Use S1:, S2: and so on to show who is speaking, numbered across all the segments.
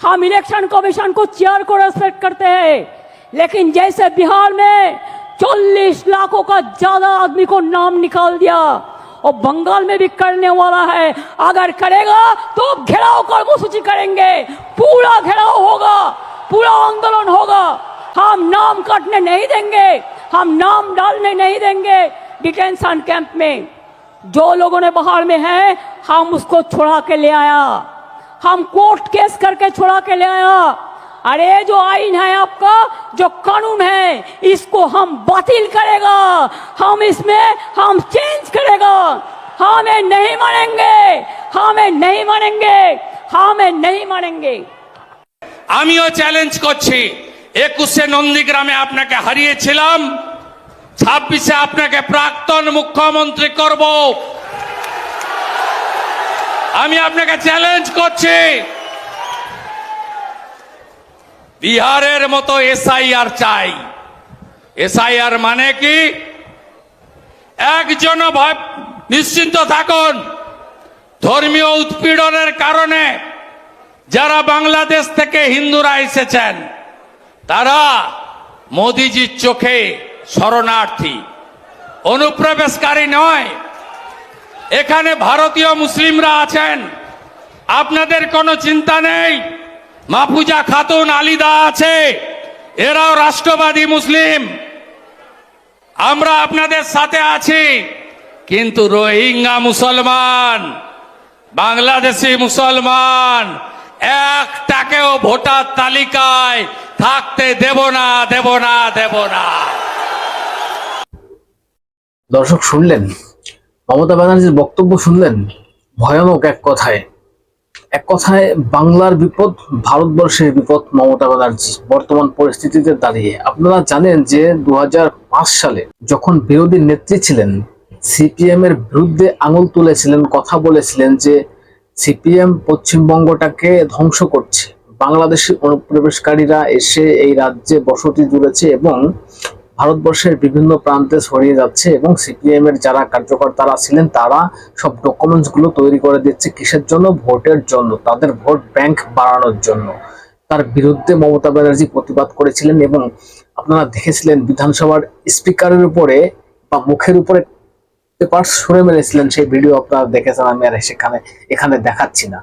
S1: हम election commission को chair को रेस्पेक्ट करते हैं, लेकिन जैसे बिहार में 40 लाखों का ज्यादा आदमी को नाम निकाल दिया और बंगाल में भी करने वाला है, अगर करेगा तो घेराव कर्मसूची करेंगे, पूरा घेराव होगा, पूरा आंदोलन होगा। हम नाम काटने नहीं देंगे, हम नाम डालने नहीं देंगे डिटेंशन कैंप में। जो लोगों ने बाहर में है हम उसको छुड़ा के ले आया, हम कोर्ट केस करके छुड़ा के ले आया। अरे जो आईन है आपका, जो कानून है, इसको हम बातिल करेगा, हम इसमें हम चेंज करेगा। हमें नहीं मानेंगे, हमें नहीं मानेंगे, हमें नहीं मानेंगे।
S2: আমিও চ্যালেঞ্জ করছি, 21-এ নন্দীগ্রামে আপনাকে হারিয়েছিলাম, 26-এ আপনাকে প্রাক্তন মুখ্যমন্ত্রী করব। আমি আপনাকে চ্যালেঞ্জ করছি, বিহারের মতো এসআইআর চাই। এসআইআর মানে কি? একজন নিশ্চিন্ত থাকুন, ধর্মীয় উৎপীড়নের কারণে যারা বাংলাদেশ থেকে হিন্দুরা এসেছেন তারা মোদিজির চোখে শরণার্থী, অনুপ্রবেশকারী নয়। এখানে ভারতীয় মুসলিমরা আছেন, আপনাদের কোনো চিন্তা নেই। মাহফুজা খাতুন, আলিদা আছে, এরাও রাষ্ট্রবাদী মুসলিম, আমরা আপনাদের সাথে আছি। কিন্তু রোহিঙ্গা মুসলমান, বাংলাদেশি মুসলমান একটাকেও ভোটার তালিকায় থাকতে দেব না, দেব না, দেব না।
S3: দর্শক শুনলেন মমতা ব্যানার্জির বক্তব্য, শুনলেন ভয়ানক এক কথায় বাংলার বিপদ, ভারতবর্ষের বিপদ মমতা ব্যানার্জি বর্তমান পরিস্থিতিতে দাঁড়িয়ে। আপনারা জানেন যে 2005 সালে যখন বিরোধী নেত্রী ছিলেন, সিপিএম এর বিরুদ্ধে আঙুল তুলেছিলেন, কথা বলেছিলেন যে সিপিএম পশ্চিমবঙ্গটাকে ধ্বংস করছে, বাংলাদেশি অনুপ্রবেশকারীরা এসে এই রাজ্যে বসতি জুড়েছে এবং ভারতবর্ষের বিভিন্ন প্রান্তে ছড়িয়ে যাচ্ছে এবং সিপিএম এর যারা কার্যকর্তারা ছিলেন তারা সব ডকুমেন্টস গুলো তৈরি করে দিচ্ছে। কিসের জন্য? ভোটের জন্য, তাদের ভোট ব্যাংক বাড়ানোর জন্য। তার বিরুদ্ধে মমতা ব্যানার্জি প্রতিবাদ করেছিলেন এবং আপনারা দেখেছিলেন বিধানসভার স্পিকারের উপরে বা মুখের উপরে পেপার ছুঁড়ে মেরেছিলেন, সেই ভিডিও আপনারা দেখেছেন, আমি আর এখানে দেখাচ্ছি না।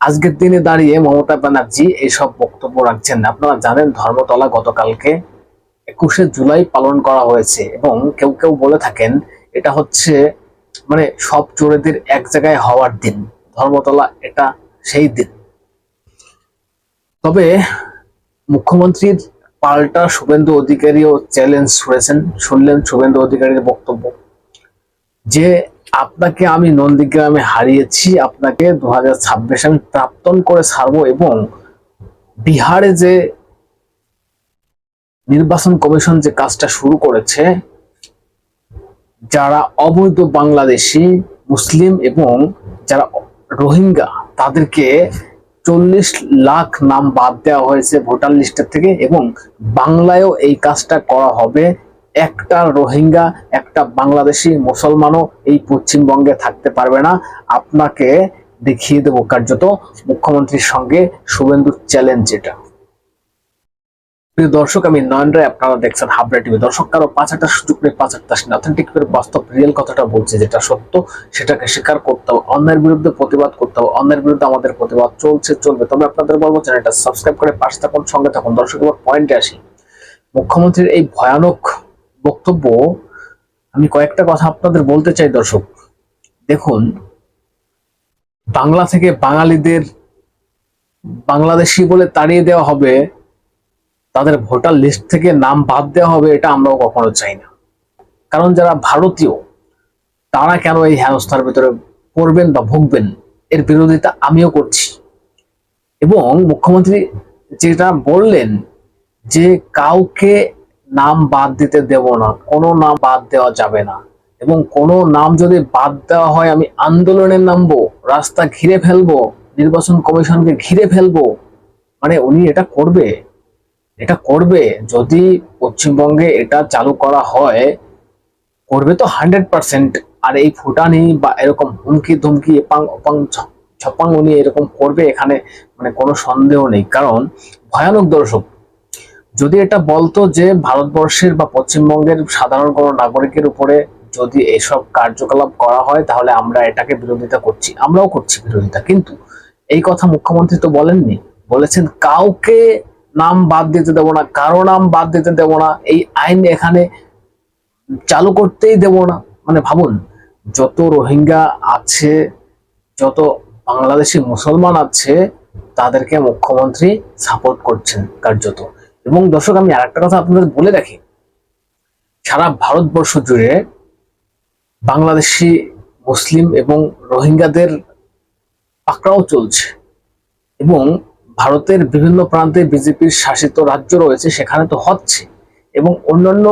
S3: আজকের দিনে দাঁড়িয়ে মমতা ব্যানার্জি এইসব বক্তব্য রাখছেন। আপনারা জানেন ধর্মতলা গতকালকে 21শে জুলাই পালন করা হয়েছে এবং কেউ কেউ বলে থাকেন এটা হচ্ছে মানে সব চোরেদের এক জায়গায় হওয়ার দিন, ধর্মতলা এটা সেই দিন। তবে মুখ্যমন্ত্রীর পাল্টা শুভেন্দু অধিকারীও চ্যালেঞ্জ ছুড়েছেন। শুনলেন শুভেন্দু অধিকারীর বক্তব্য যে আপনাকে আমি নন্দীগ্রামে হারিয়েছি, আপনাকে 2026 আমি প্রাক্তন করে ছাড়বো এবং বিহারে যে নির্বাচন কমিশন যে কাজটা শুরু করেছে, যারা অবৈধ বাংলাদেশি মুসলিম এবং যারা রোহিঙ্গা তাদেরকে 40 লাখ নাম বাদ দেওয়া হয়েছে ভোটার লিস্টের থেকে এবং বাংলায়ও এই কাজটা করা হবে। একটা রোহিঙ্গা, একটা বাংলাদেশি মুসলমানও এই পশ্চিমবঙ্গে থাকতে পারবে না। আপনাকে দেখিয়ে দেবো কার্যত মুখ্যমন্ত্রীর সঙ্গে শুভেন্দুর চ্যালেঞ্জ। যেটা প্রিয় দর্শক, আমি নয়ন রায়, আপনারা দেখছেন হাবড়া টিভি। দর্শক, কারো 5-8টা সুযোগ নেই, 5-8টা অথেন্টিক করে বাস্তব রিয়েল কথাটা বলছে, যেটা সত্য সেটাকে স্বীকার করতে হবে, অন্যের বিরুদ্ধে প্রতিবাদ করতে হবে। অন্যের বিরুদ্ধে আমাদের প্রতিবাদ চলবে। তবে আপনাদের বলবো চ্যানেলটা সাবস্ক্রাইব করে পাশে থাকুন, সঙ্গে থাকুন। দর্শক, এবার পয়েন্টে আসি। মুখ্যমন্ত্রীর এই ভয়ানক বক্তব্য, আমি কয়েকটা কথা আপনাদের বলতে চাই। দর্শক দেখুন, বাংলা থেকে বাঙালিদের বাংলাদেশি বলে তাড়িয়ে দেওয়া হবে, তাদের ভোটার লিস্ট থেকে নাম বাদ দেওয়া হবে, এটা আমরাও কখনো চাই না। কারণ যারা ভারতীয় তারা কেন এই হেনস্থার ভিতরে পড়বেন বা ভুগবেন, এর বিরোধিতা আমিও করছি। এবং মুখ্যমন্ত্রী যেটা বললেন যে কাউকে নাম বাদ দিতে দেব না, কোনো নাম বাদ দেওয়া যাবে না, এবং কোনো নাম যদি বাদ দেওয়া হয় আমি আন্দোলনে নামবো, রাস্তা ঘিরে ফেলবো, নির্বাচন কমিশনকে ঘিরে ফেলবো। মানে উনি এটা করবে যদি পশ্চিমবঙ্গে এটা চালু করা হয়, করবে তো 100%। আর এই ফুটানি বা এরকম হুমকি ধুমকি এপাং ওপাং ছপাং উনি এরকম করবে, এখানে মানে কোনো সন্দেহ নেই। কারণ ভয়ানক দর্শক, যদি এটা বলতো যে ভারতবর্ষের বা পশ্চিমবঙ্গের সাধারণ কোনো নাগরিকের উপরে যদি এসব কার্যকলাপ করা হয় তাহলে আমরা এটাকে বিরোধিতা করছি, আমরাও করছি বিরোধিতা, কিন্তু এই কথা মুখ্যমন্ত্রী তো বলেননি। বলেছেন কাউকে নাম বাদ দিতে দেবো না, কারো নাম বাদ দিতে দেবো না, এই আইন এখানে চালু করতেই দেব না। মানে ভাবুন, যত রোহিঙ্গা আছে, যত বাংলাদেশি মুসলমান আছে, তাদেরকে মুখ্যমন্ত্রী সাপোর্ট করছেন কার্যত। এবং দর্শক, আমি আরেকটা কথা আপনাদের বলে রাখি, সারা ভারতবর্ষ জুড়ে বাংলাদেশি মুসলিম এবং রোহিঙ্গাদের পাকড়াও চলছে, এবং ভারতের বিভিন্ন প্রান্তে বিজেপির শাসিত রাজ্য রয়েছে সেখানে তো হচ্ছে, এবং অন্যান্য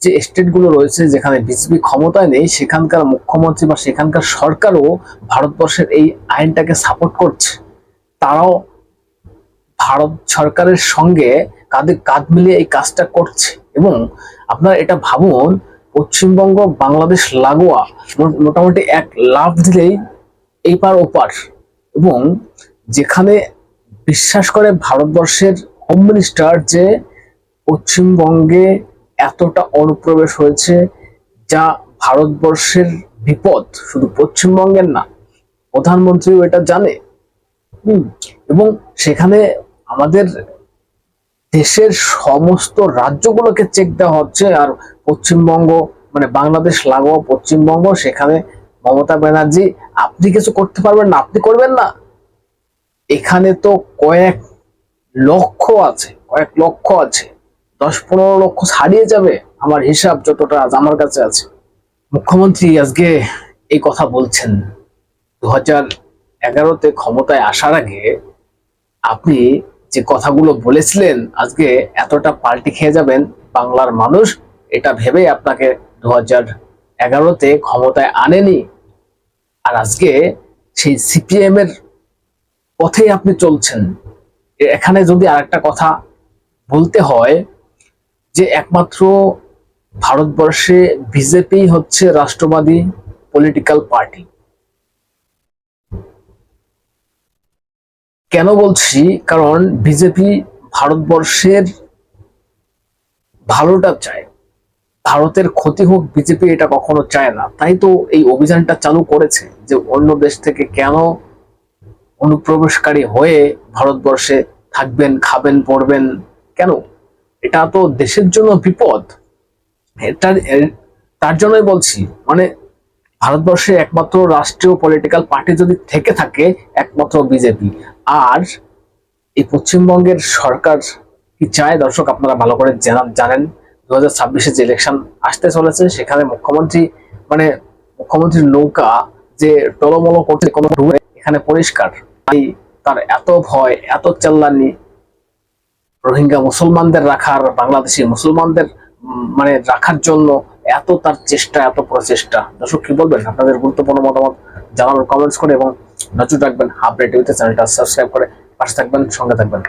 S3: যে স্টেটগুলো রয়েছে যেখানে বিজেপি ক্ষমতায় নেই সেখানকার মুখ্যমন্ত্রী বা সেখানকার সরকারও ভারতবর্ষের এই আইনটাকে সাপোর্ট করছে। তারাও ভারত সরকারের সঙ্গে কাঁধে কাঁধ মিলিয়ে এই কাজটা করছে। এবং আপনারা এটা ভাবুন, পশ্চিমবঙ্গ বাংলাদেশ লাগোয়া, মোটামুটি এক লাফ দিলেই এই পার ওপার। এবং যেখানে বিশ্বাস করে ভারতবর্ষের হোম মিনিস্টার যে পশ্চিমবঙ্গে এতটা অনুপ্রবেশ হয়েছে, যা ভারতবর্ষের বিপদ, শুধু পশ্চিমবঙ্গের না, প্রধানমন্ত্রীও এটা জানে। এবং সেখানে আমাদের দেশের সমস্ত রাজ্যগুলোকে চেক দেওয়া হচ্ছে, আর পশ্চিমবঙ্গ মানে বাংলাদেশ লাগোয়া পশ্চিমবঙ্গ, সেখানে মমতা ব্যানার্জি আপনি কিছু করতে পারবেন না, আপনি করবেন না। এখানে তো কয়েক লক্ষ আছে, 10-15 লক্ষ ছাড়িয়ে যাবে আমার হিসাব যতটা আজ আমার কাছে আছে। মুখ্যমন্ত্রী আজকে এই কথা বলছেন। 2011-তে ক্ষমতায় আসার আগে আপনি যে কথাগুলো বলেছিলেন আজকে এতটা পাল্টি খেয়ে যাবেন বাংলার মানুষ, এটা ভেবেই আপনাকে 2011-তে ক্ষমতায় আনেনি। আর আজকে সেই সিপিএম এর পথেই আপনি চলছেন। এখানে যদি আরেকটা কথা বলতে হয় যে একমাত্র ভারতবর্ষে বিজেপি হচ্ছে রাষ্ট্রবাদী পলিটিক্যাল পার্টি। কেন বলছি? কারণ বিজেপি ভারতবর্ষের ভালোটা চায়, ভারতের ক্ষতি হোক বিজেপি এটা কখনো চায় না। তাই তো এই অভিযানটা চালু করেছে যে অন্য দেশ থেকে কেন অনুপ্রবেশকারী হয়ে ভারতবর্ষে থাকবেন, খাবেন, পড়বেন কেন? এটা তো দেশের জন্য বিপদ। তার জন্যই বলছি, মানে ভারতবর্ষে একমাত্র রাষ্ট্রীয় পলিটিক্যাল পার্টি যদি থেকে থাকে একমাত্র বিজেপি। আর এই পশ্চিমবঙ্গের সরকার কি চায় দর্শক আপনারা ভালো করে জানেন। 2026-এ যে ইলেকশন আসতে চলেছে সেখানে মুখ্যমন্ত্রীর নৌকা যে টলমল করছে কোনো এখানে পরিষ্কার। তাই তার এত ভয়, এত চেল্লানি রোহিঙ্গা মুসলমানদের রাখার, বাংলাদেশি মুসলমানদের রাখার জন্য এত তার চেষ্টা, এত প্রচেষ্টা। দর্শক কি বলবেন? আপনাদের গুরুত্বপূর্ণ মতামত জানানোর কমেন্টস করে, এবং নজর রাখবেন হাবড়ে টিভিতে, চ্যানেলটা সাবস্ক্রাইব করে পাশে থাকবেন, সঙ্গে থাকবেন।